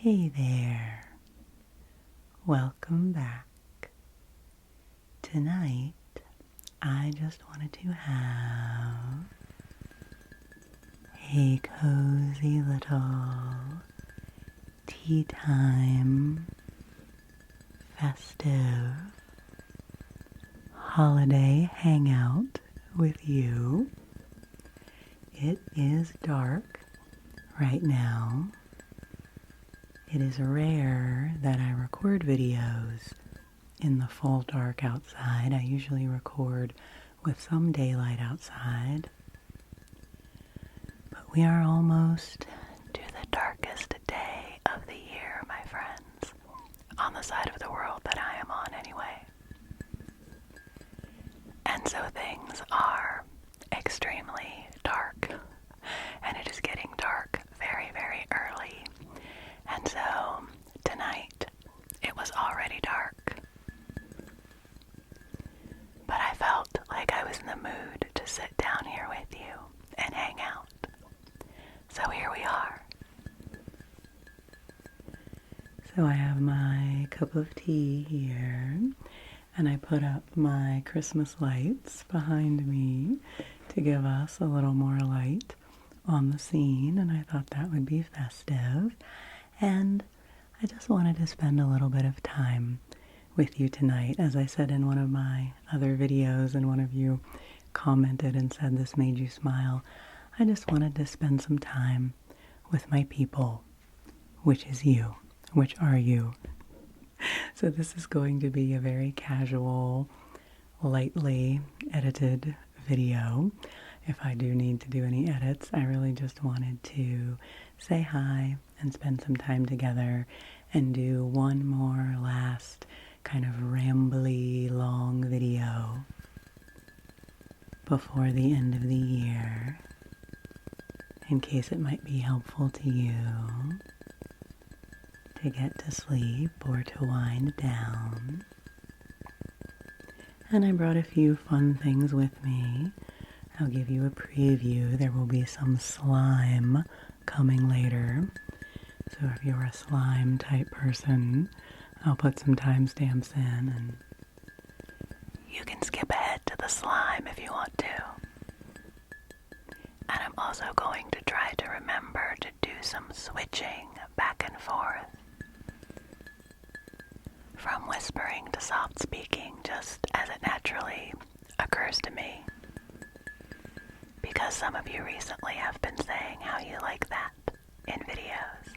Hey there, welcome back. Tonight, I just wanted to have a cozy little tea time, festive, holiday hangout with you. It is dark right now. It is rare that I record videos in the full dark outside. I usually record with some daylight outside. But we are almost to the darkest day of the year, my friends. On the side of the world that I am on anyway. And so things are extremely dark. And it is getting dark very, very early. And so, tonight, it was already dark. But I felt like I was in the mood to sit down here with you and hang out. So here we are. So I have my cup of tea here, and I put up my Christmas lights behind me to give us a little more light on the scene, and I thought that would be festive. And I just wanted to spend a little bit of time with you tonight. As I said in one of my other videos, and one of you commented and said this made you smile, I just wanted to spend some time with my people, which is you, which are you. So this is going to be a very casual, lightly edited video. If I do need to do any edits, I really just wanted to say hi and spend some time together and do one more last kind of rambly long video before the end of the year, in case it might be helpful to you to get to sleep or to wind down. And I brought a few fun things with me. I'll give you a preview. There will be some slime coming later. So if you're a slime type person, I'll put some timestamps in, and you can skip ahead to the slime if you want to. And I'm also going to try to remember to do some switching back and forth from whispering to soft speaking, just as it naturally occurs to me. Because some of you recently have been saying how you like that in videos.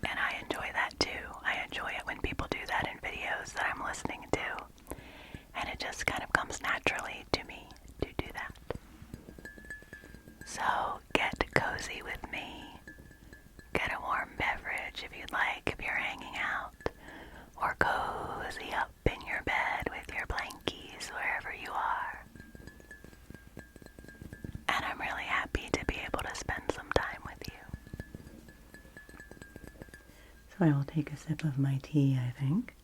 And I enjoy that too. I enjoy it when people do that in videos that I'm listening to. And it just kind of comes naturally to me to do that. So get cozy with me. Get a warm beverage if you'd like, if you're hanging out. Or cozy up in your bed with your blankies wherever you are. And I'm really happy to be able to spend some time with you. So I will take a sip of my tea, I think.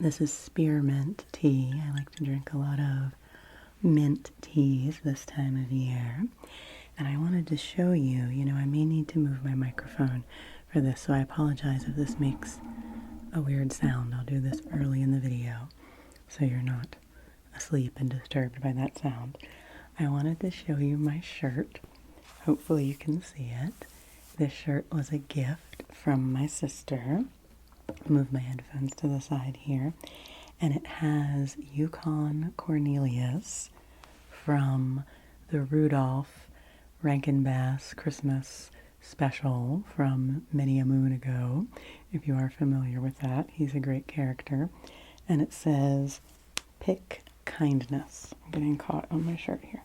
This is spearmint tea. I like to drink a lot of mint teas this time of year. And I wanted to show you, I may need to move my microphone for this, so I apologize if this makes a weird sound. I'll do this early in the video so you're not asleep and disturbed by that sound. I wanted to show you my shirt. Hopefully you can see it. This shirt was a gift from my sister. Move my headphones to the side here. And it has Yukon Cornelius from the Rudolph Rankin Bass Christmas special from many a moon ago. If you are familiar with that, he's a great character. And it says, "Pick kindness." I'm getting caught on my shirt here.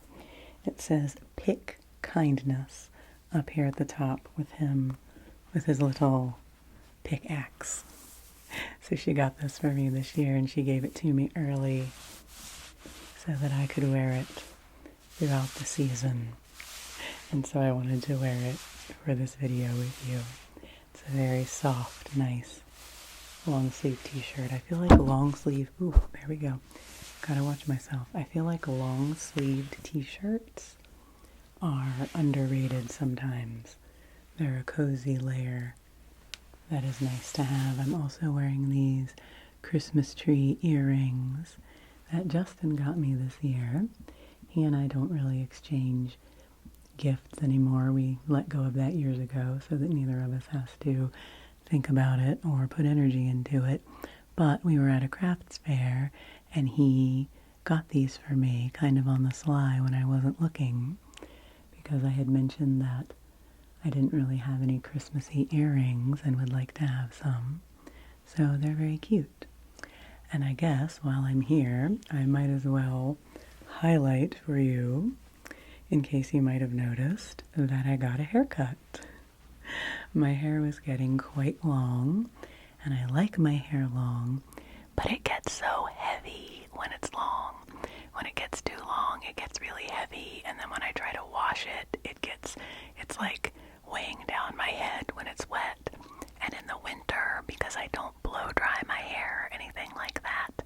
It says "Pick kindness" up here at the top with him with his little pickaxe. So she got this for me this year, and she gave it to me early so that I could wear it throughout the season. And so I wanted to wear it for this video with you. It's a very soft, nice long sleeve t-shirt. I feel like long sleeve, there we go. Gotta watch myself. I feel like long sleeved t-shirts are underrated sometimes. They're a cozy layer that is nice to have. I'm also wearing these Christmas tree earrings that Justin got me this year. He and I don't really exchange gifts anymore. We let go of that years ago so that neither of us has to think about it or put energy into it. But we were at a crafts fair and he got these for me kind of on the sly when I wasn't looking, because I had mentioned that I didn't really have any Christmassy earrings and would like to have some. So they're very cute. And I guess while I'm here, I might as well highlight for you, in case you might have noticed, that I got a haircut. My hair was getting quite long, and I like my hair long, but it gets so heavy when it's long. When it gets too long, it gets really heavy, and then when I try to wash it, it's like weighing down my head when it's wet. And in the winter, because I don't blow dry my hair or anything like that,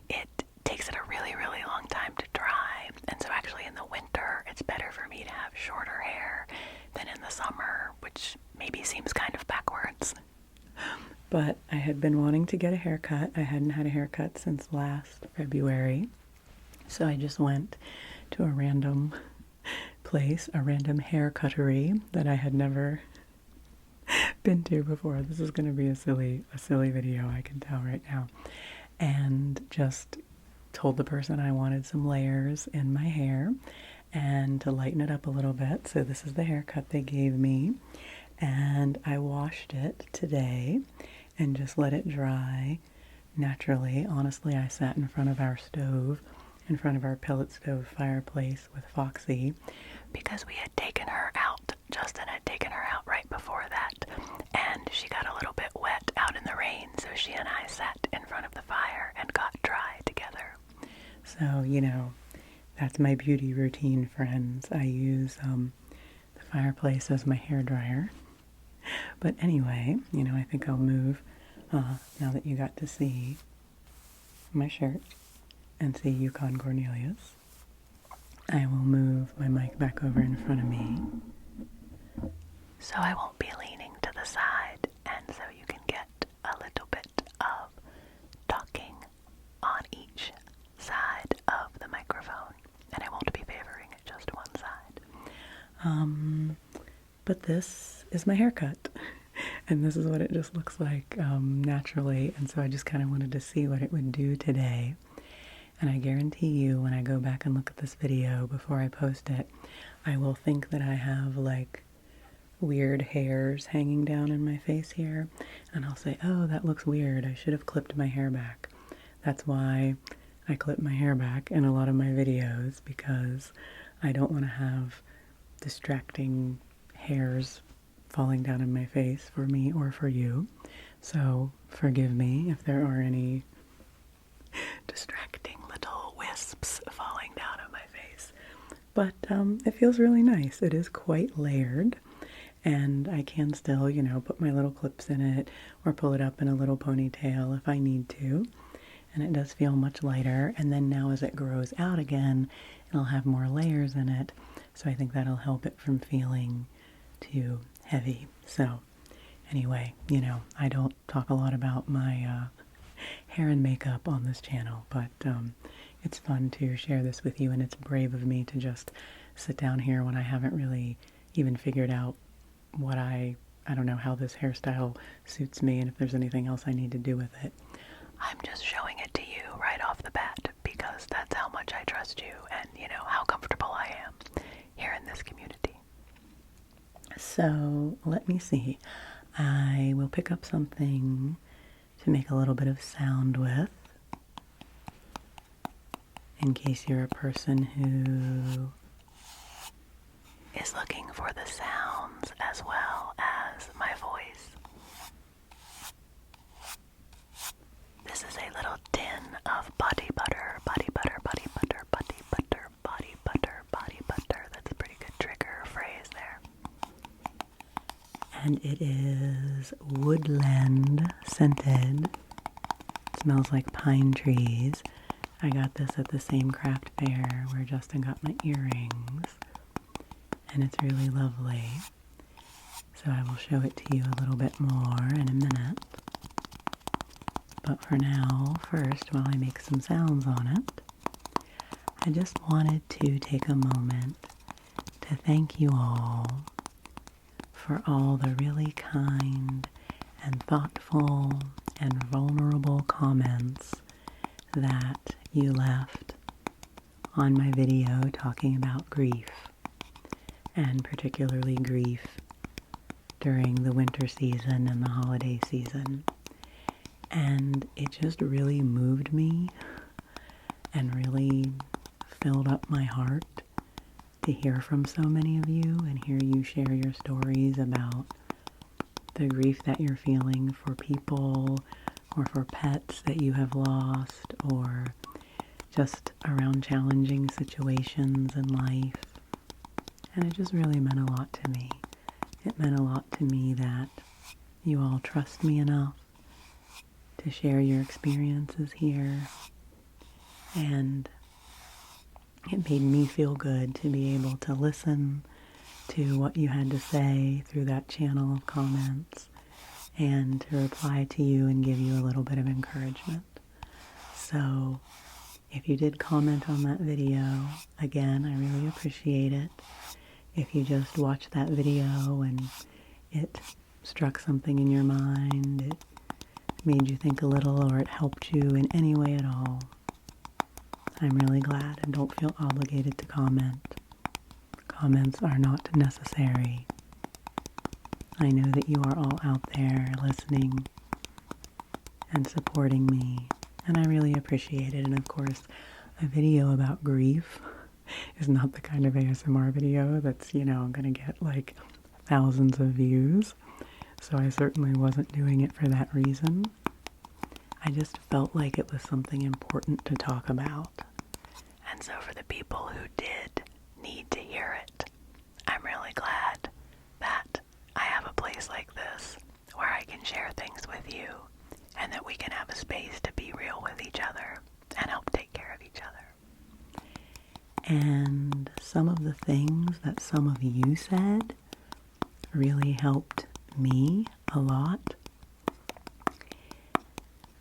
it takes it a really, really long time to dry. And so actually in the winter, it's better for me to have shorter hair than in the summer, which maybe seems kind of backwards. But I had been wanting to get a haircut. I hadn't had a haircut since last February. So I just went to a random place, a random hair cuttery that I had never been to before. This is going to be a silly video, I can tell right now. And just told the person I wanted some layers in my hair and to lighten it up a little bit. So this is the haircut they gave me. And I washed it today and just let it dry naturally. Honestly, I sat in front of our stove, in front of our pellet stove fireplace with Foxy, because we had taken her out. Justin had taken her out right before that, and she got a little bit wet out in the rain, so she and I sat in front of the fire and got dry together. So, you know, that's my beauty routine, friends. I use the fireplace as my hair dryer. But anyway, you know, I think I'll move, now that you got to see my shirt and see Yukon Cornelius, I will move my mic back over in front of me, so I won't be leaning to the side, and so you can get a little bit of talking on each side of the microphone, and I won't be favoring it just one side. But this is my haircut, and this is what it just looks like naturally, and so I just kind of wanted to see what it would do today. And I guarantee you, when I go back and look at this video before I post it, I will think that I have like weird hairs hanging down in my face here, and I'll say, oh, that looks weird, I should have clipped my hair back. That's why I clip my hair back in a lot of my videos, because I don't want to have distracting hairs falling down in my face for me or for you. So forgive me if there are any distracting little wisps falling down on my face. But it feels really nice. It is quite layered, and I can still, you know, put my little clips in it or pull it up in a little ponytail if I need to. And it does feel much lighter. And then now as it grows out again, it'll have more layers in it. So I think that'll help it from feeling too heavy. So anyway, you know, I don't talk a lot about my hair and makeup on this channel, but it's fun to share this with you, and it's brave of me to just sit down here when I haven't really even figured out what I don't know how this hairstyle suits me and if there's anything else I need to do with it. I'm just showing it to you right off the bat because that's how much I trust you and, you know, how comfortable I am here in this community. So let me see. I will pick up something to make a little bit of sound with, in case you're a person who is looking for the sounds as well as my voice. This is a little tin of body butter, body butter, body butter, body butter, body butter, body butter. That's a pretty good trigger phrase there. And it is woodland scented. It smells like pine trees. I got this at the same craft fair where Justin got my earrings, and it's really lovely. So I will show it to you a little bit more in a minute. But for now, first, while I make some sounds on it, I just wanted to take a moment to thank you all for all the really kind and thoughtful and vulnerable comments that you left on my video talking about grief, and particularly grief during the winter season and the holiday season. And it just really moved me and really filled up my heart to hear from so many of you and hear you share your stories about the grief that you're feeling for people or for pets that you have lost, or just around challenging situations in life. And it just really meant a lot to me. It meant a lot to me that you all trust me enough to share your experiences here, and it made me feel good to be able to listen to what you had to say through that channel of comments and to reply to you and give you a little bit of encouragement. So if you did comment on that video, again, I really appreciate it. If you just watched that video and it struck something in your mind, it made you think a little, or it helped you in any way at all, I'm really glad, and don't feel obligated to comment. Comments are not necessary. I know that you are all out there listening and supporting me, and I really appreciate it. And of course, a video about grief is not the kind of ASMR video that's, gonna get like thousands of views. So I certainly wasn't doing it for that reason. I just felt like it was something important to talk about. And so for the people who did need to hear it, I'm really glad that I have a place like this where I can share things with you, and that we can have a space to be real with each other and help take care of each other. And some of the things that some of you said really helped me a lot.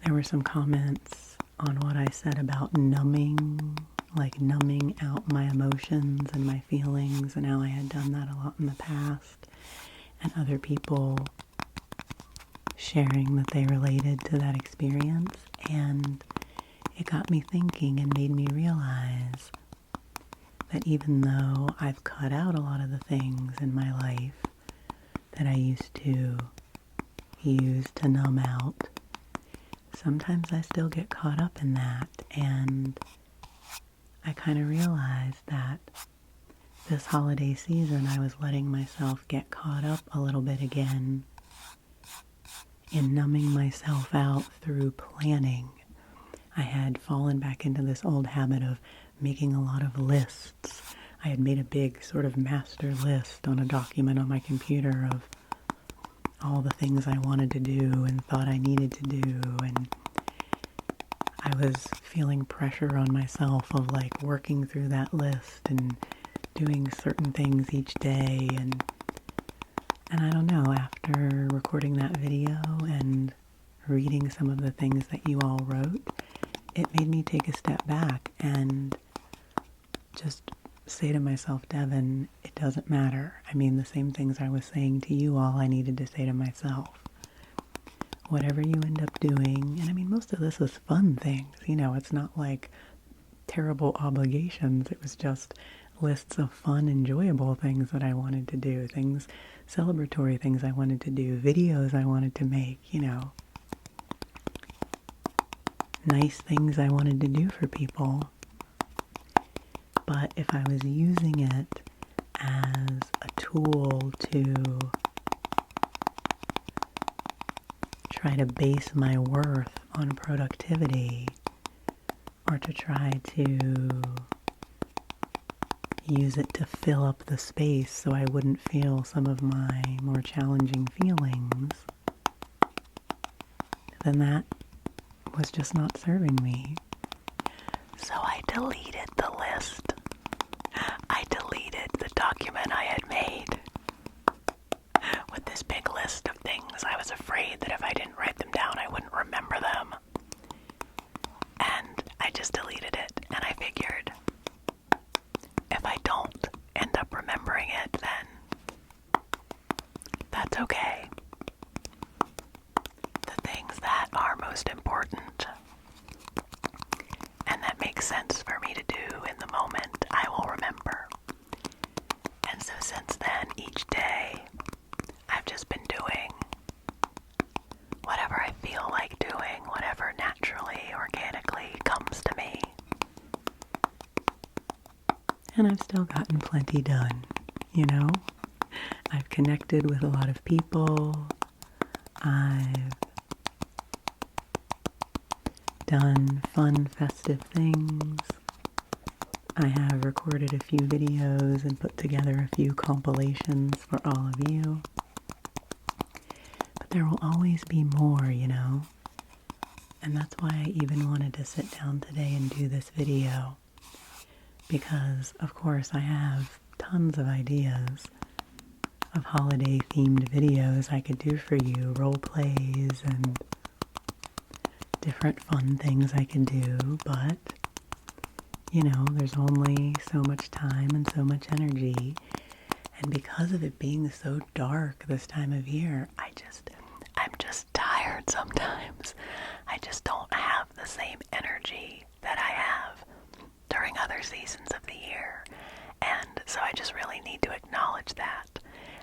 There were some comments on what I said about numbing out my emotions and my feelings, and how I had done that a lot in the past, and other people sharing that they related to that experience. And it got me thinking and made me realize that even though I've cut out a lot of the things in my life that I used to use to numb out, sometimes I still get caught up in that. And I kind of realized that this holiday season I was letting myself get caught up a little bit again in numbing myself out through planning. I had fallen back into this old habit of making a lot of lists. I had made a big sort of master list on a document on my computer of all the things I wanted to do and thought I needed to do, and I was feeling pressure on myself of like working through that list and doing certain things each day, and I don't know, after recording that video and reading some of the things that you all wrote, it made me take a step back and just say to myself, Devan, it doesn't matter. I mean, the same things I was saying to you all, I needed to say to myself. Whatever you end up doing, and I mean, most of this was fun things, it's not like terrible obligations. It was just lists of fun, enjoyable things that I wanted to do, things, celebratory things I wanted to do, videos I wanted to make, nice things I wanted to do for people. But if I was using it as a tool to try to base my worth on productivity, or to try to use it to fill up the space so I wouldn't feel some of my more challenging feelings, then that was just not serving me. So I deleted the list. I deleted the document I had made with this that's okay. The things that are most important and that make sense for me to do in the moment, I will remember. And so since then, each day, I've just been doing whatever I feel like doing, whatever naturally, organically comes to me. And I've still gotten plenty done, you know? I've connected with a lot of people. I've done fun, festive things. I have recorded a few videos and put together a few compilations for all of you. But there will always be more, you know? And that's why I even wanted to sit down today and do this video. Because, of course, I have tons of ideas of holiday-themed videos I could do for you, role plays and different fun things I could do, but, you know, there's only so much time and so much energy, and because of it being so dark this time of year, I'm just tired sometimes. I just don't have the same energy that I have during other seasons of the year, and so I just really need to acknowledge that.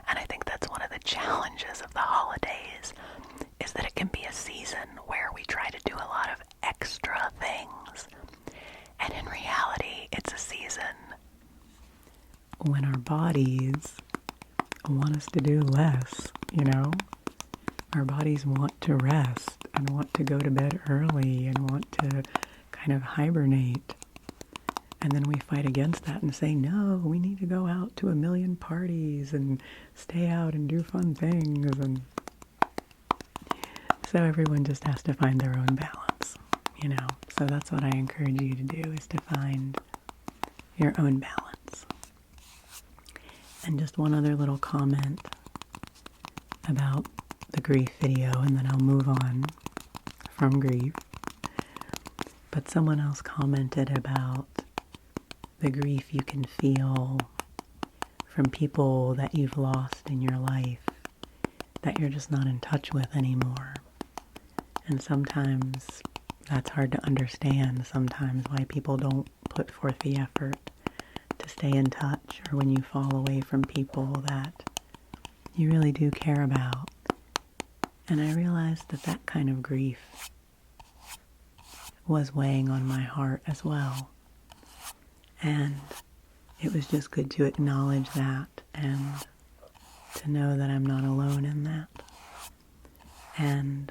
And I think that's one of the challenges of the holidays, is that it can be a season where we try to do a lot of extra things. And in reality, it's a season when our bodies want us to do less, you know? Our bodies want to rest and want to go to bed early and want to kind of hibernate. And then we fight against that and say, no, we need to go out to a million parties and stay out and do fun things. And so everyone just has to find their own balance, you know. So that's what I encourage you to do, is to find your own balance. And just one other little comment about the grief video, and then I'll move on from grief. But someone else commented about the grief you can feel from people that you've lost in your life that you're just not in touch with anymore. And sometimes that's hard to understand, sometimes why people don't put forth the effort to stay in touch, or when you fall away from people that you really do care about. And I realized that that kind of grief was weighing on my heart as well. And it was just good to acknowledge that and to know that I'm not alone in that. And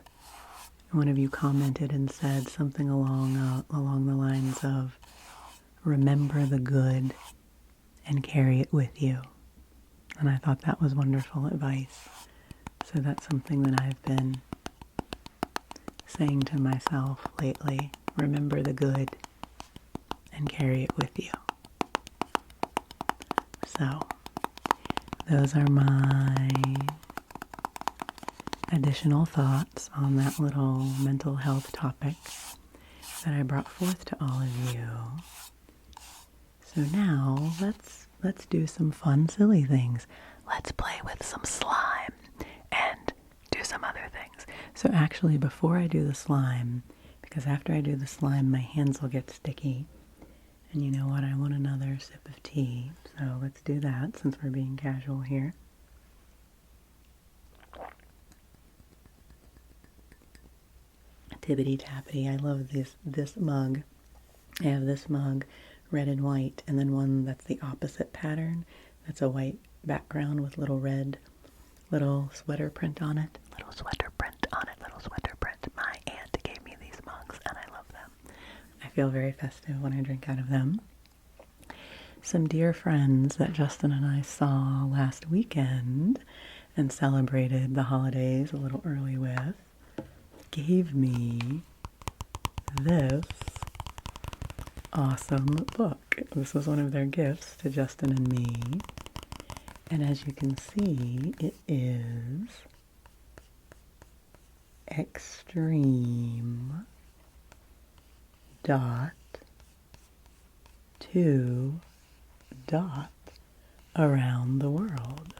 one of you commented and said something along the lines of, remember the good and carry it with you. And I thought that was wonderful advice. So that's something that I've been saying to myself lately. Remember the good and carry it with you. So, those are my additional thoughts on that little mental health topic that I brought forth to all of you. So now, let's do some fun, silly things. Let's play with some slime and do some other things. So actually, before I do the slime, because after I do the slime, my hands will get sticky. And you know what? I want another sip of tea. So let's do that since we're being casual here. Tibbity tappity. I love this mug. I have this mug, red and white, and then one that's the opposite pattern. That's a white background with little red, little sweater print on it. Little sweater print on it, little sweater print. My aunt gave me these mugs and I love them. I feel very festive when I drink out of them. Some dear friends that Justin and I saw last weekend and celebrated the holidays a little early with gave me this awesome book. This was one of their gifts to Justin and me. And as you can see, it is Extreme dot to dot around the world.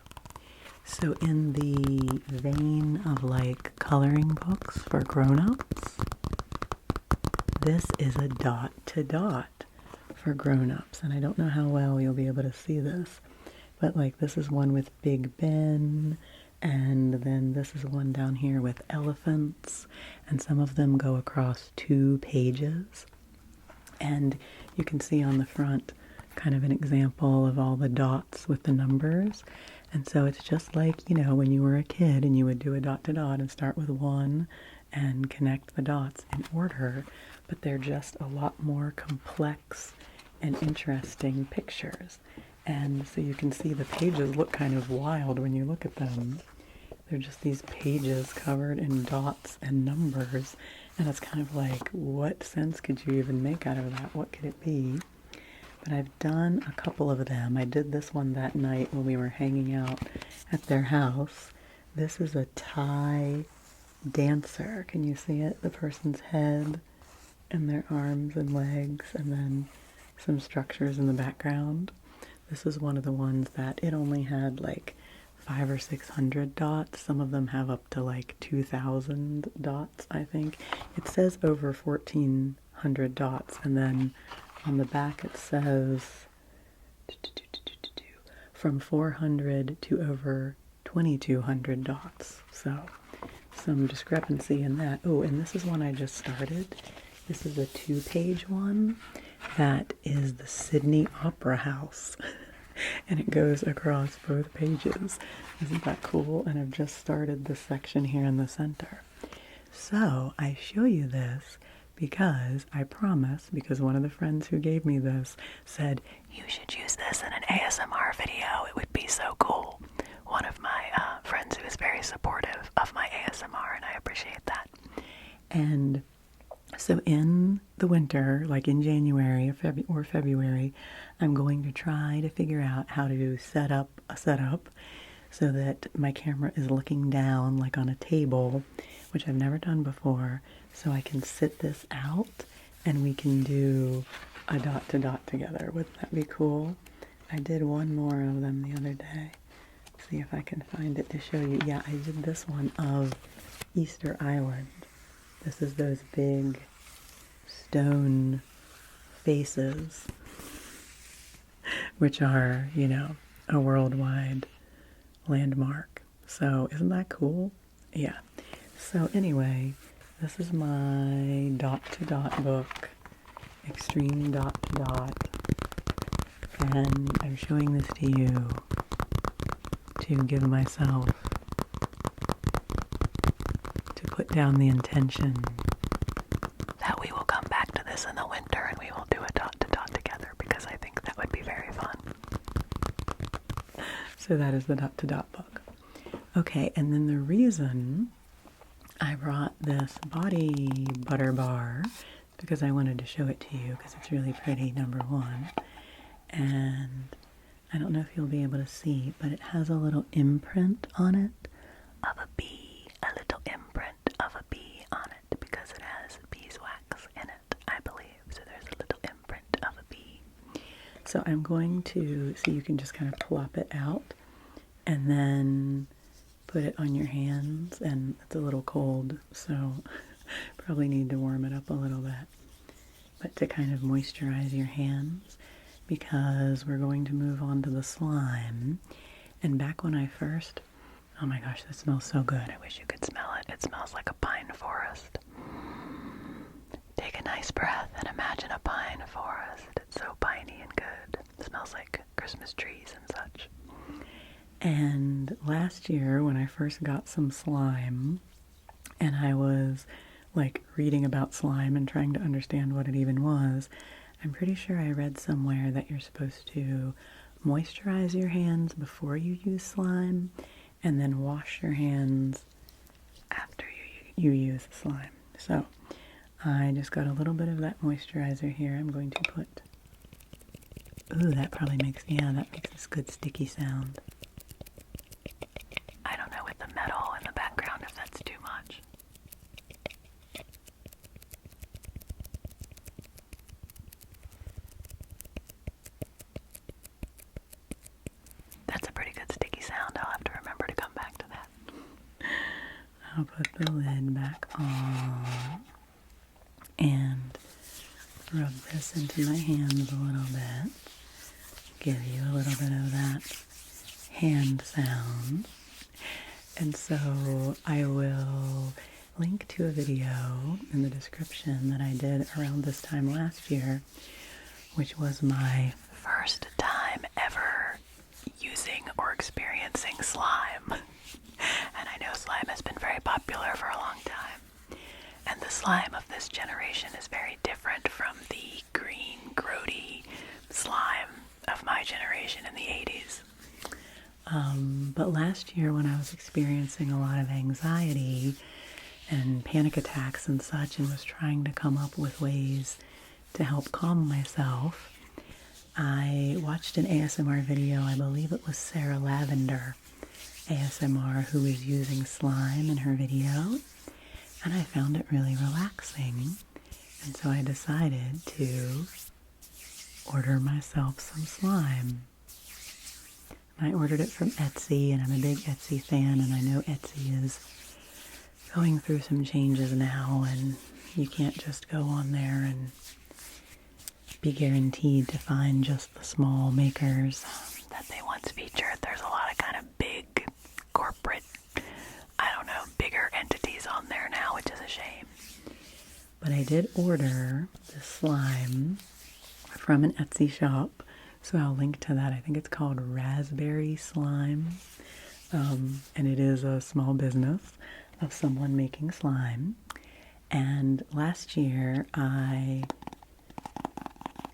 So in the vein of like coloring books for grown-ups, this is a dot to dot for grown-ups. And I don't know how well you'll be able to see this, but like this is one with Big Ben, and then this is one down here with elephants, and some of them go across 2 pages. And you can see on the front kind of an example of all the dots with the numbers. And so it's just like, you know, when you were a kid and you would do a dot to dot and start with 1 and connect the dots in order, but they're just a lot more complex and interesting pictures. And so you can see the pages look kind of wild when you look at them. They're just these pages covered in dots and numbers, and it's kind of like, what sense could you even make out of that? What could it be? But I've done a couple of them. I did this one that night when we were hanging out at their house. This is a Thai dancer. Can you see it? The person's head and their arms and legs, and then some structures in the background. This is one of the ones that it only had like 500 or 600 dots. Some of them have up to like 2,000 dots, I think. It says over 1,400 dots, and then on the back it says from 400 to over 2,200 dots. So some discrepancy in that. Oh, and this is one I just started. This is a 2-page one that is the Sydney Opera House. And it goes across both pages. Isn't that cool? And I've just started this section here in the center. So I show you this because I promise, because one of the friends who gave me this said, you should use this in an ASMR video. It would be so cool. One of my friends who is very supportive of my ASMR, and I appreciate that. And so in the winter, like in January or February, I'm going to try to figure out how to set up a setup so that my camera is looking down like on a table, which I've never done before, so I can sit this out and we can do a dot to dot together. Wouldn't that be cool? I did one more of them the other day. See if I can find it to show you. Yeah, I did this one of Easter Island. This is those big stone faces, which are, you know, a worldwide landmark. So isn't that cool? Yeah. So anyway, this is my dot to dot book, Extreme Dot to Dot, and I'm showing this to you to give myself, to put down the intention that we will come back to this in the winter and we will do a dot to dot together, because I think that would be very fun. So that is the dot to dot book. Okay, and then the reason I brought this body butter bar because I wanted to show it to you because it's really pretty, number one. And I don't know if you'll be able to see, but it has a little imprint on it of a bee, a little imprint of a bee on it because it has beeswax in it, I believe. So there's a little imprint of a bee. So I'm going to, so you can just kind of plop it out and then put it on your hands, and it's a little cold, so probably need to warm it up a little bit. But to kind of moisturize your hands, because we're going to move on to the slime. And back when I first, oh my gosh, that smells so good. I wish you could smell it. It smells like a pine forest. Take a nice breath and imagine a pine forest. It's so piney and good. It smells like Christmas trees and such. And last year when I first got some slime, and I was like reading about slime and trying to understand what it even was, I'm pretty sure I read somewhere that you're supposed to moisturize your hands before you use slime and then wash your hands after you use the slime. So I just got a little bit of that moisturizer here. I'm going to put, ooh, that probably makes, yeah, that makes this good sticky sound. I don't know with the metal in the background if that's too much. That's a pretty good sticky sound. I'll have to remember to come I'll put the lid back on and rub this into my hands a little bit. Give you a little bit of that hand sound. And so I will link to a video in the description that I did around this time last year, which was my first time ever using or experiencing slime. And I know slime has been very popular for a long time. And the slime of this generation is very different from the green, grody slime of my generation in the 80s. But last year when I was experiencing a lot of anxiety and panic attacks and such, and was trying to come up with ways to help calm myself, I watched an ASMR video. I believe it was Sarah Lavender ASMR who was using slime in her video, and I found it really relaxing. And so I decided to order myself some slime. I ordered it from Etsy, and I'm a big Etsy fan, and I know Etsy is going through some changes now, and you can't just go on there and be guaranteed to find just the small makers that they once featured. There's a lot of kind of big corporate, bigger entities on there now, which is a shame. But I did order the slime from an Etsy shop, so I'll link to that. I think it's called Raspberry Slime, and it is a small business of someone making slime. And last year I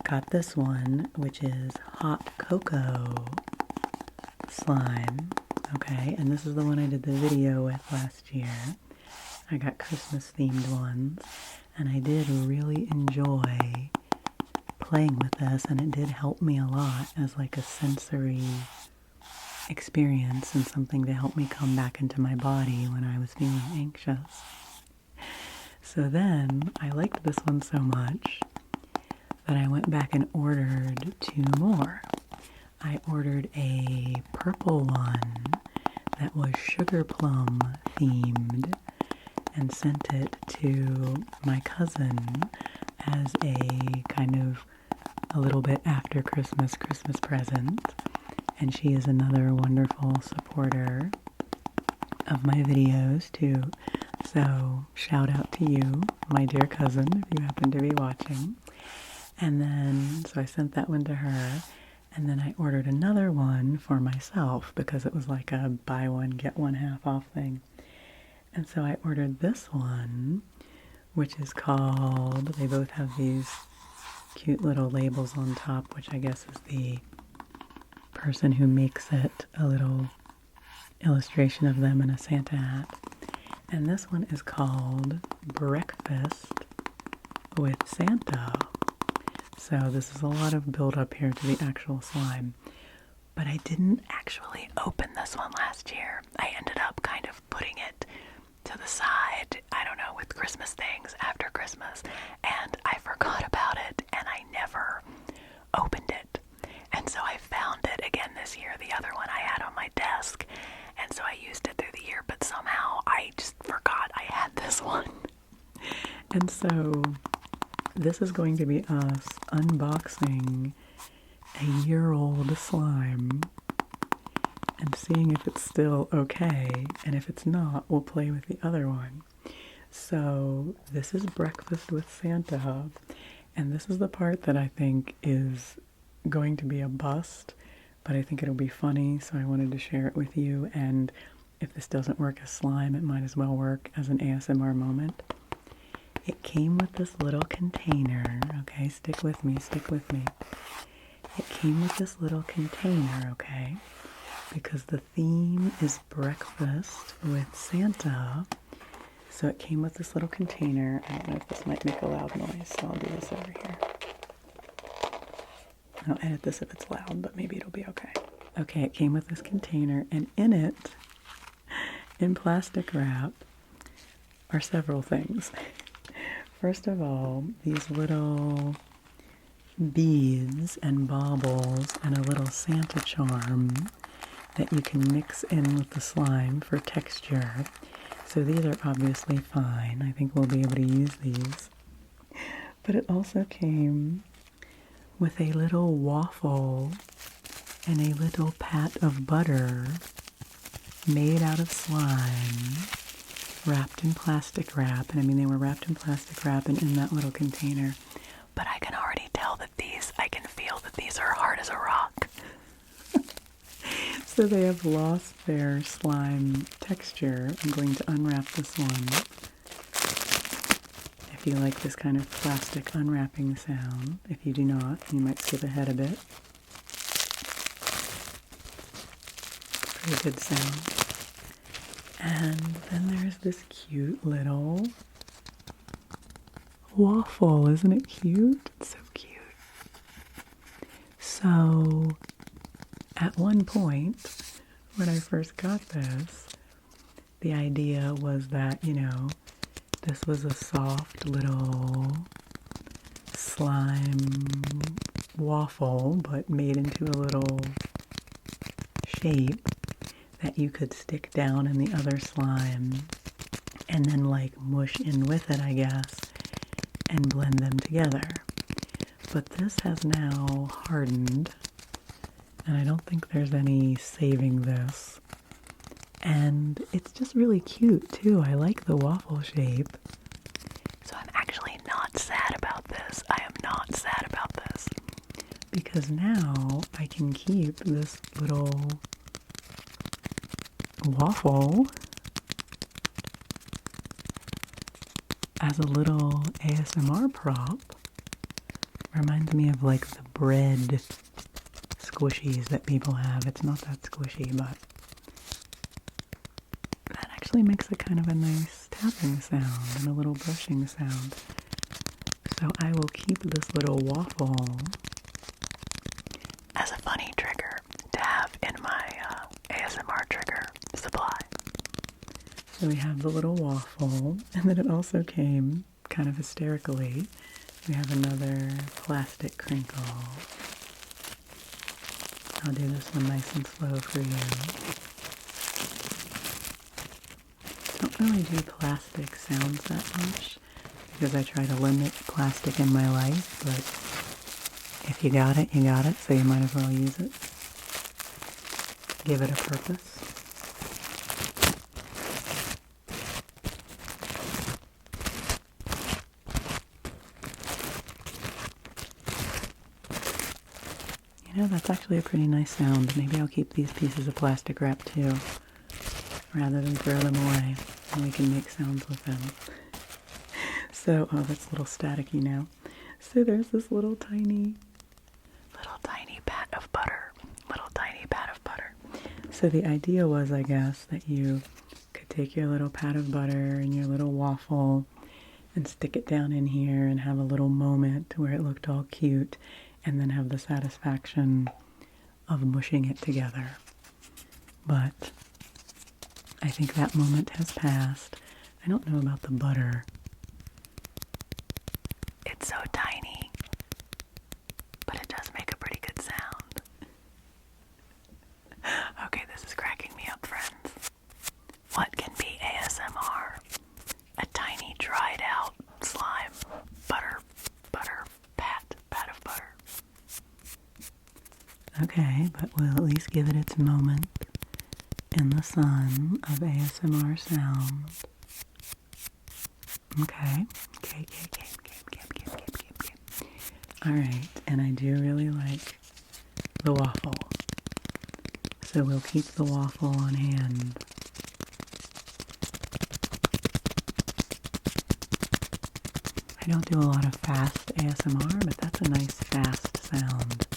got this one, which is hot cocoa slime. Okay, and this is the one I did the video with last year. I got Christmas themed ones, and I did really enjoy playing with this, and it did help me a lot as like a sensory experience and something to help me come back into my body when I was feeling anxious. So then I liked this one so much that I went back and ordered 2 more. I ordered a purple one that was sugar plum themed and sent it to my cousin as a kind of a little bit after Christmas present. And she is another wonderful supporter of my videos too. So shout out to you, my dear cousin, if you happen to be watching. And then, so I sent that one to her. And then I ordered another one for myself because it was like a buy one, get one half off thing. And so I ordered this one, which is called, they both have these cute little labels on top, which I guess is the person who makes it, a little illustration of them in a Santa hat. And this one is called Breakfast with Santa. So this is a lot of build up here to the actual slime. But I didn't actually open this one last year. I ended up kind of putting it to the side, with Christmas things after Christmas. And I forgot about it, and I never opened it. And so I found it again this year, the other one I had on my desk. And so I used it through the year, but somehow I just forgot I had this one. And so this is going to be us unboxing a year-old slime and seeing if it's still okay, and if it's not, we'll play with the other one. So this is Breakfast with Santa, and this is the part that I think is going to be a bust, but I think it'll be funny, so I wanted to share it with you. And if this doesn't work as slime, it might as well work as an ASMR moment. It came with this little container, okay? Stick with me, stick with me. It came with this little container, okay? Because the theme is breakfast with Santa. So it came with this little container. I don't know if this might make a loud noise, so I'll do this over here. I'll edit this if it's loud, but maybe it'll be okay. Okay, it came with this container, and in it, in plastic wrap, are several things. First of all, these little beads and baubles and a little Santa charm that you can mix in with the slime for texture. So these are obviously fine. I think we'll be able to use these. But it also came with a little waffle and a little pat of butter made out of slime, wrapped in plastic wrap. And I mean, they were wrapped in plastic wrap and in that little container. But I can already tell that I can feel that these are hard as a rock. So they have lost their slime texture. I'm going to unwrap this one. If you like this kind of plastic unwrapping sound, if you do not, you might skip ahead a bit. Pretty good sound. And then there's this cute little waffle. Isn't it cute? It's so cute. So, at one point, when I first got this, the idea was that, you know, this was a soft little slime waffle, but made into a little shape that you could stick down in the other slime and then like mush in with it, I guess, and blend them together. But this has now hardened, and I don't think there's any saving this. And it's just really cute too. I like the waffle shape. So I'm actually not sad about this. I am not sad about this. Because now I can keep this little waffle as a little ASMR prop. Reminds me of like the bread squishies that people have. It's not that squishy, but that actually makes a kind of a nice tapping sound and a little brushing sound. So I will keep this little waffle as a funny trigger to have in my ASMR trigger supply. So we have the little waffle, and then it also came, kind of hysterically, we have another plastic crinkle. I'll do this one nice and slow for you. I don't really do plastic sounds that much because I try to limit plastic in my life, but if you got it, you got it, so you might as well use it. Give it a purpose. You know, that's actually a pretty nice sound. Maybe I'll keep these pieces of plastic wrap too, rather than throw them away, and we can make sounds with them. So, oh, that's a little staticky now. So there's this little tiny pat of butter. Little tiny pat of butter. So the idea was, I guess, that you could take your little pat of butter and your little waffle and stick it down in here and have a little moment where it looked all cute, and then have the satisfaction of mushing it together. But I think that moment has passed. I don't know about the butter. It's so tiny, but it does make a pretty good sound. Okay, this is cracking me up, friends. What can be ASMR? A tiny dried out slime, butter, pat of butter. Okay, but we'll at least give it its moment in the sun of ASMR sound. Okay. Alright, and I do really like the waffle. So we'll keep the waffle on hand. I don't do a lot of fast ASMR, but that's a nice fast sound.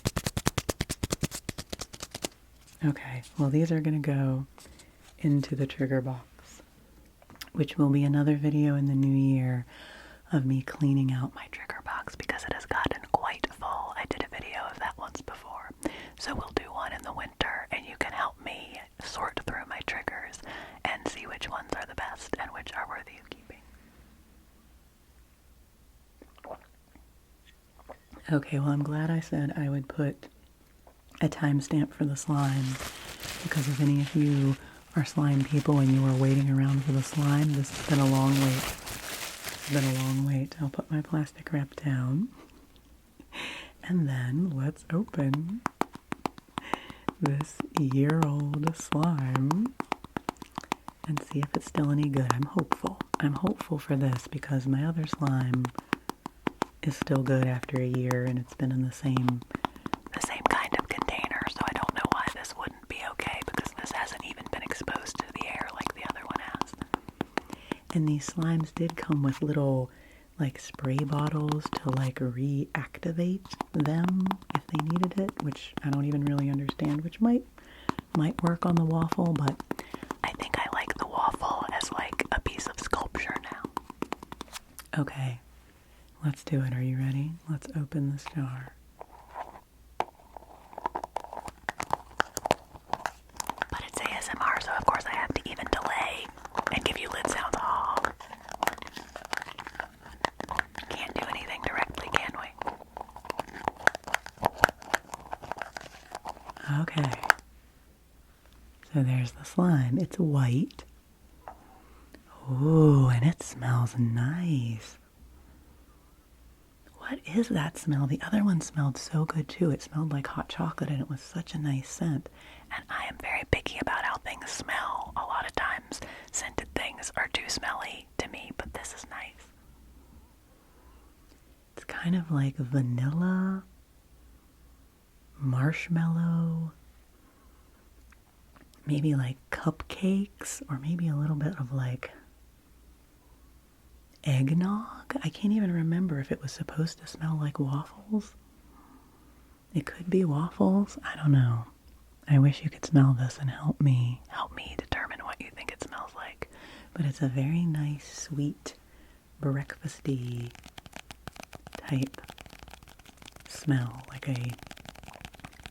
Okay, well these are going to go into the trigger box, which will be another video in the new year of me cleaning out my trigger box because it has gotten quite full. I did a video of that once before, so we'll do one in the winter and you can help me sort through my triggers and see which ones are the best and which are worthy of keeping. Okay, well I'm glad I said I would put a timestamp for the slime, because if any of you our slime people when you were waiting around for the slime. This has been a long wait. It's been a long wait. I'll put my plastic wrap down. And then let's open this year-old slime and see if it's still any good. I'm hopeful. I'm hopeful for this because my other slime is still good after a year and it's been in the same kind of container, so I don't know why this wouldn't be okay because this hasn't even been exposed to the air like the other one has. And these slimes did come with little like spray bottles to like reactivate them if they needed it, which I don't even really understand, which might work on the waffle, but I think I like the waffle as like a piece of sculpture now. Okay, let's do it. Are you ready? Let's open this jar. But it's ASMR, so of course I have to even delay and give you lid sounds. Oh. Can't do anything directly, can we? Okay. So there's the slime. It's white. Ooh, and it smells nice. What is that smell? The other one smelled so good too. It smelled like hot chocolate and it was such a nice scent. And I am very picky about how things smell. A lot of times scented things are too smelly to me, but this is nice. It's kind of like vanilla, marshmallow, maybe like cupcakes, or maybe a little bit of like eggnog. I can't even remember if it was supposed to smell like waffles. It could be waffles. I don't know. I wish you could smell this and help me determine what you think it smells like. But it's a very nice, sweet, breakfasty type smell, like a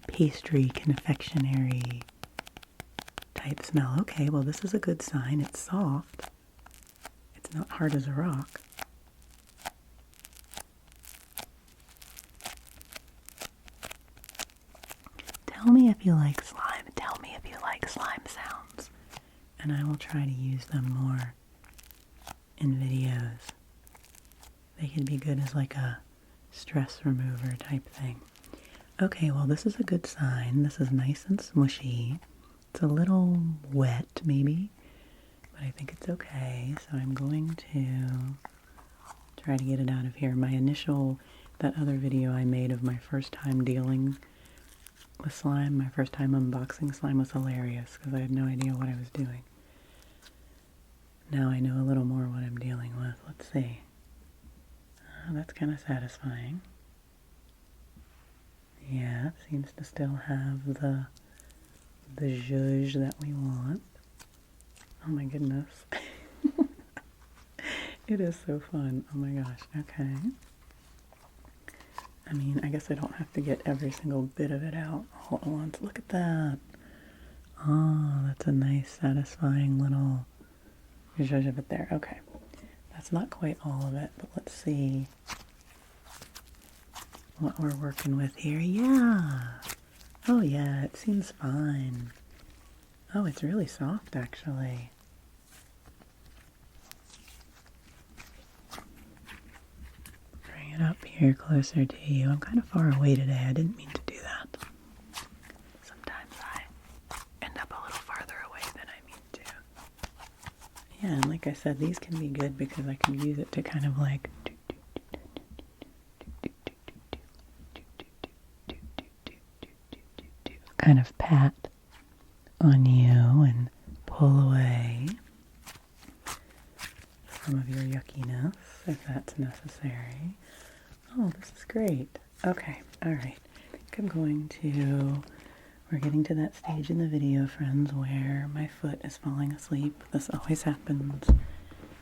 pastry, confectionery type smell. Okay, well this is a good sign. It's soft. It's not hard as a rock. Tell me if you like slime. Tell me if you like slime sounds. And I will try to use them more in videos. They can be good as like a stress remover type thing. Okay, well this is a good sign. This is nice and smushy. It's a little wet maybe, but I think it's okay. So I'm going to try to get it out of here. That other video I made of my first time dealing with slime, my first time unboxing slime, was hilarious because I had no idea what I was doing. Now I know a little more what I'm dealing with. Let's see. Oh, that's kind of satisfying. Yeah, it seems to still have the zhuzh that we want. Oh my goodness. It is so fun. Oh my gosh. Okay. I mean, I guess I don't have to get every single bit of it out all at once. Look at that. Oh, that's a nice, satisfying little zhuzh of it there. Okay. That's not quite all of it, but let's see what we're working with here. Yeah. Oh yeah, it seems fine. Oh, it's really soft actually. Bring it up here closer to you. I'm kind of far away today. I didn't mean to do that. Sometimes I end up a little farther away than I mean to. Yeah, and like I said, these can be good because I can use it to kind of like kind of pat on you and pull away some of your yuckiness if that's necessary. Oh, this is great. Okay, alright. I think we're getting to that stage in the video, friends, where my foot is falling asleep. This always happens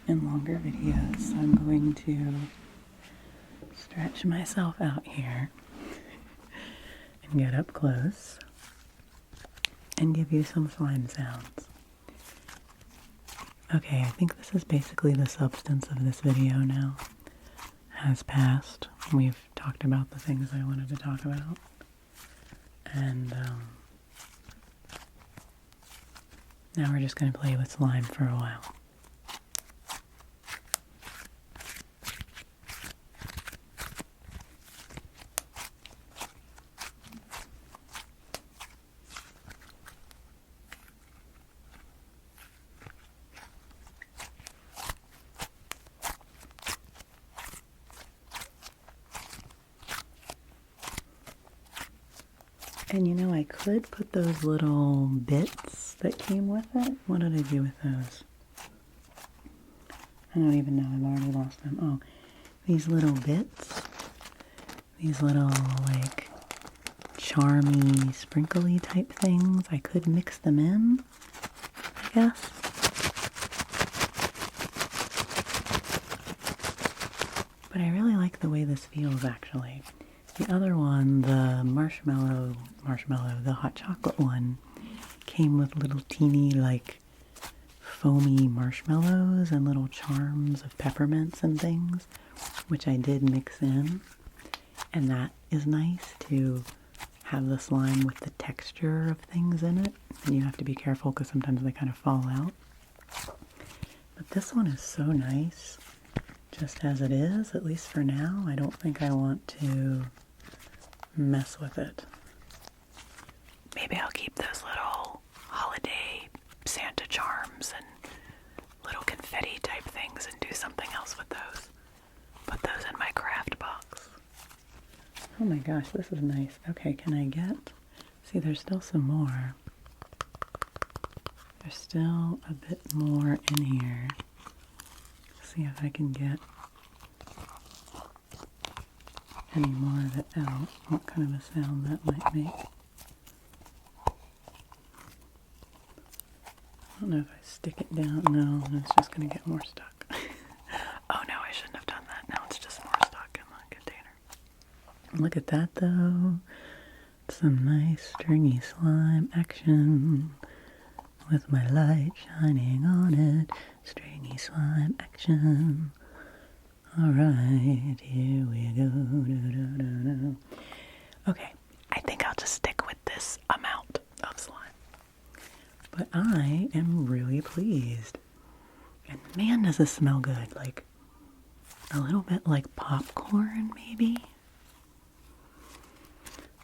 in longer videos, so I'm going to stretch myself out here and get up close and give you some slime sounds. Okay, I think this is basically the substance of this video now. Has passed. We've talked about the things I wanted to talk about. And, Now we're just going to play with slime for a while. And you know, I could put those little bits that came with it. What did I do with those? I don't even know. I've already lost them. Oh, these little bits. These little, like, charmy, sprinkly type things. I could mix them in, I guess. But I really like the way this feels, actually. The other one, the marshmallow, the hot chocolate one, came with little teeny, like, foamy marshmallows and little charms of peppermints and things, which I did mix in. And that is nice to have the slime with the texture of things in it. And you have to be careful because sometimes they kind of fall out. But this one is so nice, just as it is, at least for now. I don't think I want to mess with it. Maybe I'll keep those little holiday Santa charms and little confetti type things and do something else with those. Put those in my craft box. Oh my gosh, this is nice. Okay, can I get... See, there's still some more. There's still a bit more in here. See if I can get any more of it out. What kind of a sound that might make. I don't know if I stick it down. No, it's just going to get more stuck. Oh no, I shouldn't have done that. Now it's just more stuck in the container. Look at that though. Some nice stringy slime action with my light shining on it. Stringy slime action. Alright, here we go. Okay, I think I'll just stick with this amount of slime. But I am really pleased. And man, does this smell good. Like, a little bit like popcorn, maybe?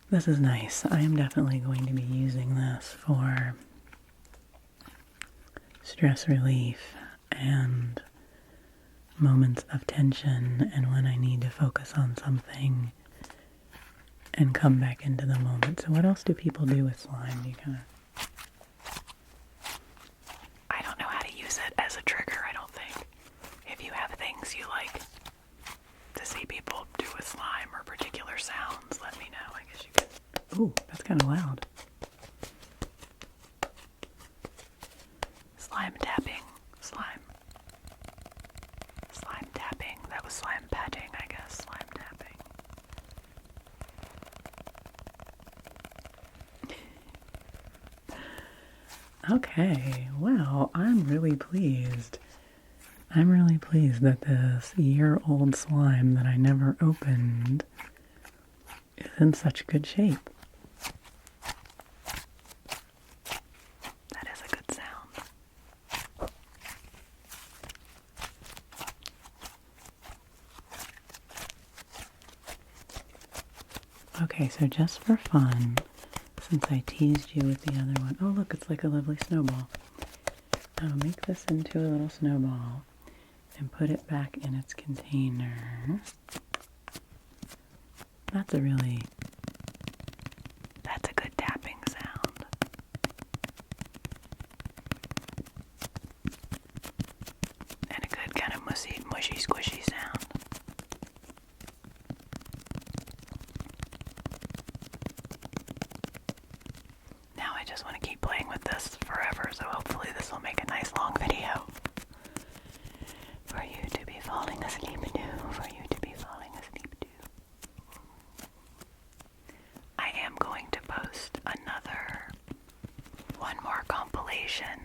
This is nice. I am definitely going to be using this for stress relief and moments of tension, and when I need to focus on something and come back into the moment. So what else do people do with slime? You kind of... I don't know how to use it as a trigger, I don't think. If you have things you like to see people do with slime or particular sounds, let me know. I guess you could... Ooh, that's kind of loud. Slime tapping. Slime tapping. That was slime patting, I guess. Slime tapping. Okay, well, I'm really pleased. I'm really pleased that this year-old slime that I never opened is in such good shape. That is a good sound. Okay, so just for fun, since I teased you with the other one, oh look, it's like a lovely snowball. I'll make this into a little snowball and put it back in its container. That's a good tapping sound. And a good kind of mushy, squishy sound. Now I just want to keep playing with this forever, so hopefully this will make a nice long video for you to be falling asleep to, I am going to post one more compilation.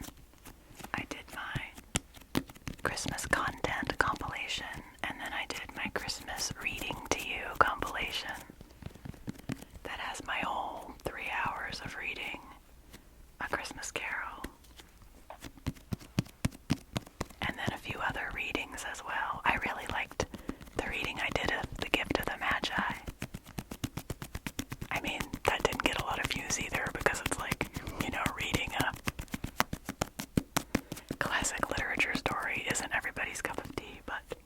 I did my Christmas content compilation, and then I did my Christmas reading to you compilation. That has my whole 3 hours of reading A Christmas Carol. readings as well. I really liked the reading I did of The Gift of the Magi. I mean, that didn't get a lot of views either because it's like, you know, reading a classic literature story isn't everybody's cup of tea, but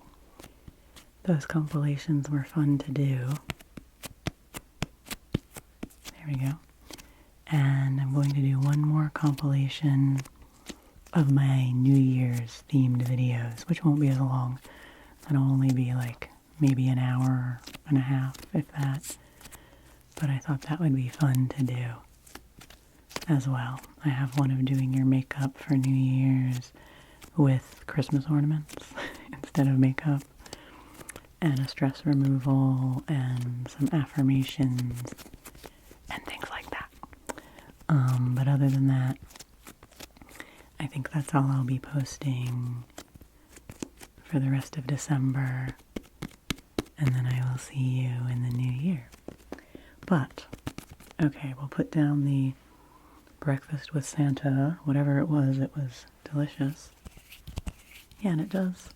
those compilations were fun to do. There we go. And I'm going to do one more compilation of my New Year's themed videos, which won't be as long. It'll only be like maybe an hour and a half, if that. But I thought that would be fun to do as well. I have one of doing your makeup for New Year's with Christmas ornaments instead of makeup, and a stress removal, and some affirmations, and things like that. But other than that, I think that's all I'll be posting for the rest of December, and then I will see you in the new year. But, okay, we'll put down the breakfast with Santa, whatever it was delicious. Yeah, and it does.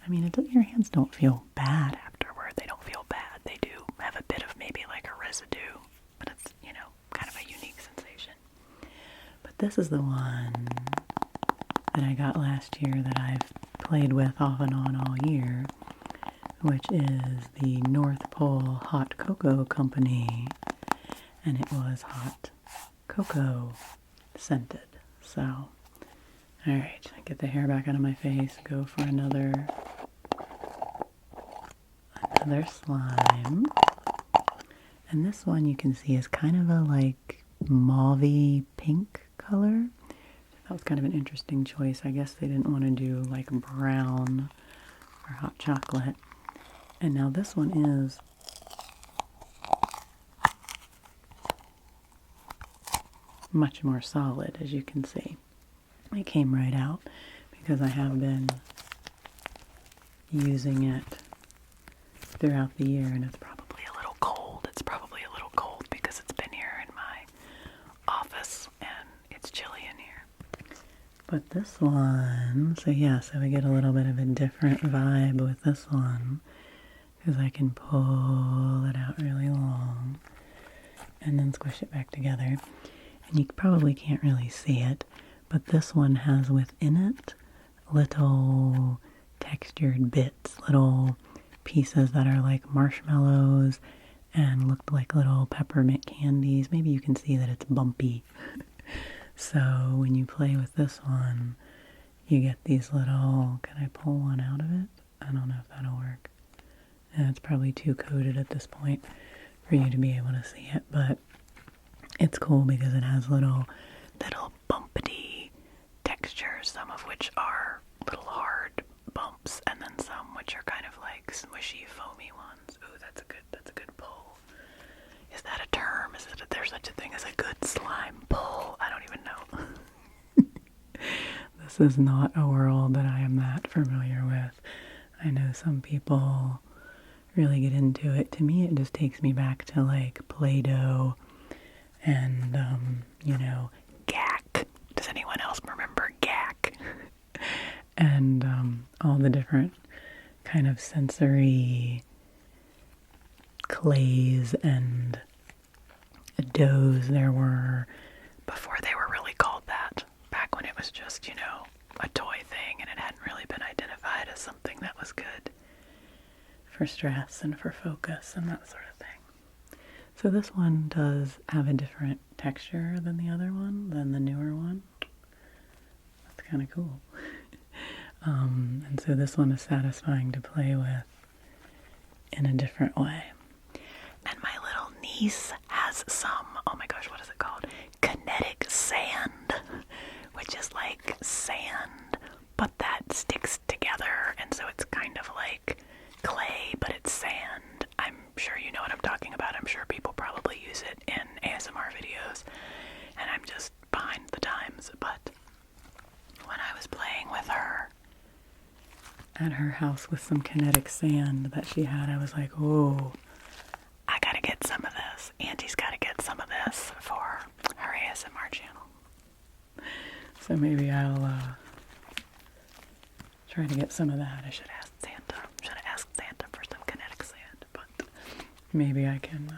I mean, your hands don't feel bad afterward. They don't feel bad. They do have a bit of maybe like a residue, but it's, you know, kind of a unique sensation. But this is the one that I got last year that I've played with off and on all year, which is the North Pole Hot Cocoa Company, and it was hot cocoa scented. So, alright, get the hair back out of my face, go for another slime. And this one you can see is kind of a like mauvey pink color. That was kind of an interesting choice. I guess they didn't want to do like brown or hot chocolate. And now this one is much more solid, as you can see. It came right out because I have been using it throughout the year, and it's probably a little cold. It's probably a little cold because it's been here in my office and it's chilly in here. But this one, so we get a little bit of a different vibe with this one because I can pull it out really long and then squish it back together. And you probably can't really see it, but this one has within it little textured bits, little pieces that are like marshmallows and look like little peppermint candies. Maybe you can see that it's bumpy. So when you play with this one, you get these little, can I pull one out of it? I don't know if that'll work. And it's probably too coated at this point for you to be able to see it, but it's cool because it has little bumpity textures, some of which are little hard bumps, and then some which are kind of like smushy, foamy ones. Ooh, that's a good pull. Is that a term? Is there such a thing as a good slime pull? I don't even know. This is not a world that I am that familiar with. I know some people really get into it. To me, it just takes me back to like Play-Doh and, GAC. Does anyone else remember GAC? And all the different kind of sensory clays and doughs there were before they were really called that. Back when it was just, a toy thing and it hadn't really been identified as something that was good for stress and for focus and that sort of thing. So this one does have a different texture than the other one, than the newer one. That's kind of cool. And so this one is satisfying to play with in a different way. And my little niece has some, oh my gosh, what is it called? Kinetic sand, which is like sand, but that sticks together, and so it's kind of like clay, but it's sand. I'm sure you know what I'm talking about. I'm sure people probably use it in ASMR videos, and I'm just behind the times. But when I was playing with her at her house with some kinetic sand that she had, I was like, oh, I gotta get some of this. Auntie's gotta get some of this for her ASMR channel. So maybe I'll try to get some of that. I should ask Santa. Should have asked Santa for some kinetic sand, but maybe I can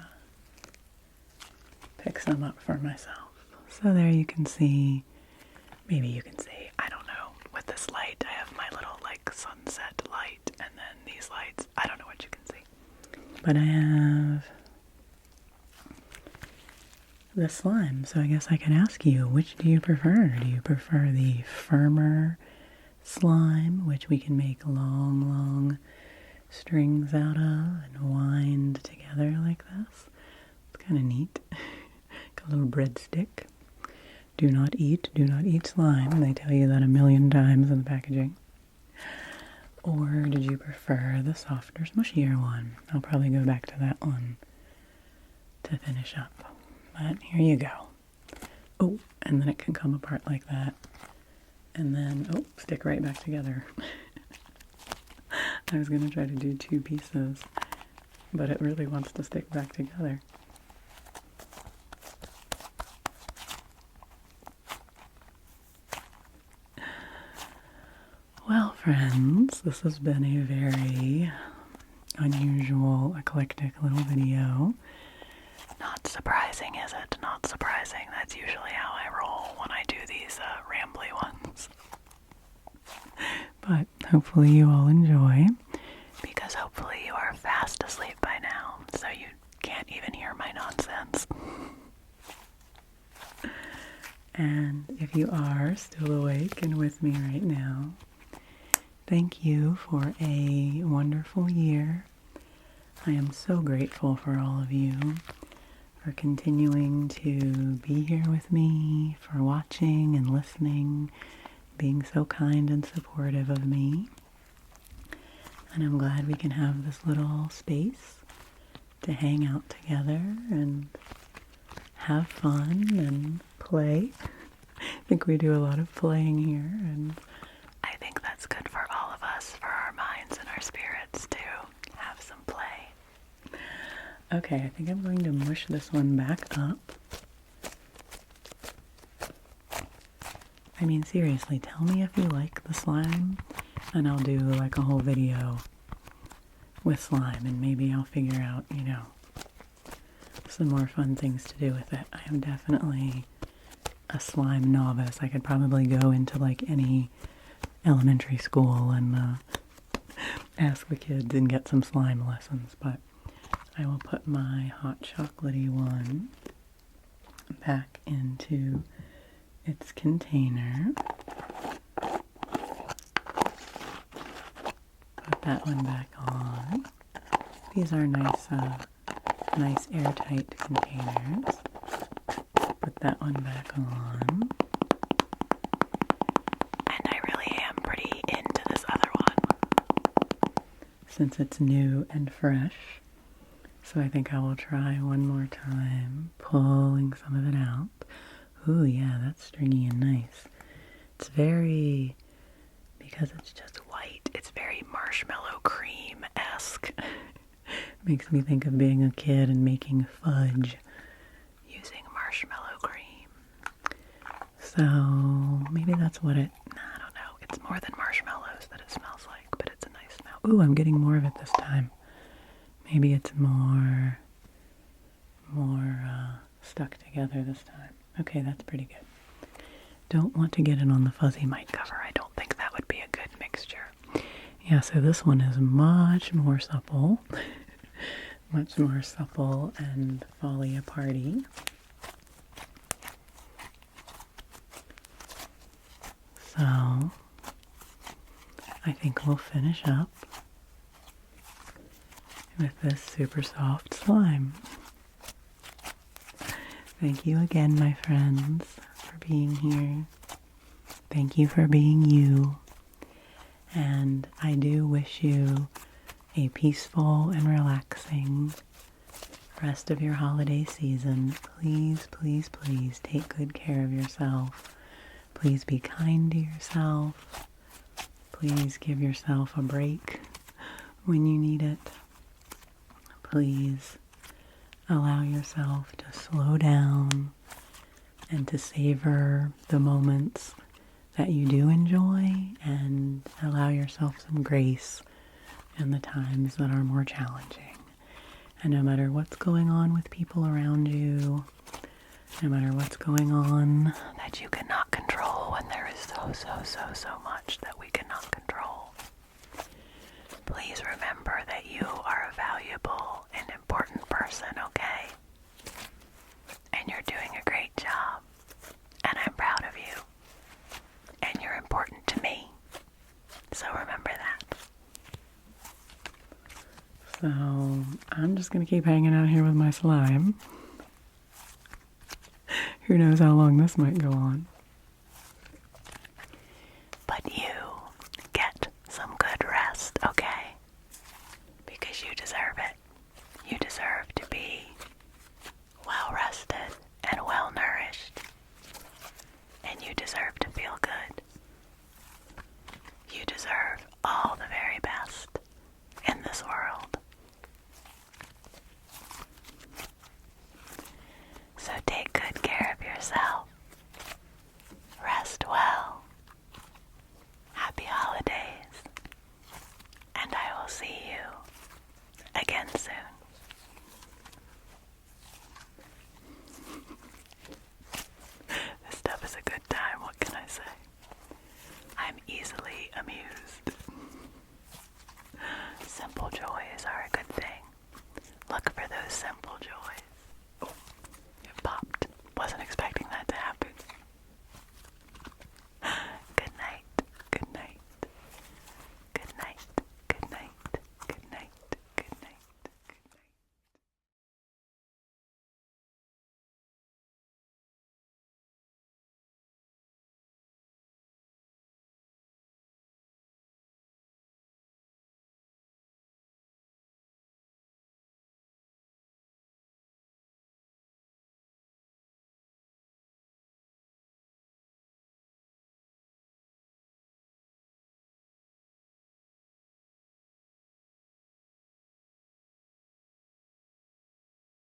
pick some up for myself. So there you can see, maybe you can see, I don't know, with this light, I have my little like sunset light, and then these lights, I don't know what you can see. But I have the slime, so I guess I could ask you, which do you prefer? Do you prefer the firmer slime, which we can make long strings out of and wind together like this? It's kind of neat. Like a little breadstick. Do not eat slime. They tell you that a million times in the packaging. Or did you prefer the softer, smushier one? I'll probably go back to that one to finish up. But here you go. Oh, and then it can come apart like that. And then, oh, stick right back together. I was going to try to do 2 pieces, but it really wants to stick back together. Well, friends, this has been a very unusual, eclectic little video. Not surprising, is it? Not surprising. That's usually how I roll when I do these rambly ones. But hopefully you all enjoy, because hopefully you are fast asleep by now, so you can't even hear my nonsense. And if you are still awake and with me right now, thank you for a wonderful year. I am so grateful for all of you, for continuing to be here with me, for watching and listening, being so kind and supportive of me. And I'm glad we can have this little space to hang out together and have fun and play. I think we do a lot of playing here, and I think that's good for all of us, for our minds and our spirits, to have some play. Okay, I think I'm going to mush this one back up. I mean, seriously, tell me if you like the slime, and I'll do like a whole video with slime, and maybe I'll figure out, you know, some more fun things to do with it. I am definitely a slime novice. I could probably go into like any elementary school and ask the kids and get some slime lessons, but I will put my hot chocolatey one back into its container. Put that one back on. These are nice airtight containers. Put that one back on. And I really am pretty into this other one, since it's new and fresh. So I think I will try one more time, pulling some of it out. Ooh, yeah, that's stringy and nice. It's very, because it's just white, it's very marshmallow cream-esque. Makes me think of being a kid and making fudge using marshmallow cream. So maybe that's what it, I don't know. It's more than marshmallows that it smells like, but it's a nice smell. Ooh, I'm getting more of it this time. Maybe it's more stuck together this time. Okay, that's pretty good. Don't want to get it on the fuzzy mic cover. I don't think that would be a good mixture. Yeah, so this one is much more supple. Much more supple and folly aparty. So, I think we'll finish up with this super soft slime. Thank you again, my friends, for being here. Thank you for being you. And I do wish you a peaceful and relaxing rest of your holiday season. Please, please, please take good care of yourself. Please be kind to yourself. Please give yourself a break when you need it. Please allow yourself to slow down and to savor the moments that you do enjoy, and allow yourself yourself some grace in the times that are more challenging. And no matter what's going on with people around you, no matter what's going on that you cannot control, when there is so much that we cannot control, please remember that you are a valuable and important person, okay? And you're doing a great job. And I'm proud of you. And you're important to me. So remember that. So I'm just going to keep hanging out here with my slime. Who knows how long this might go on.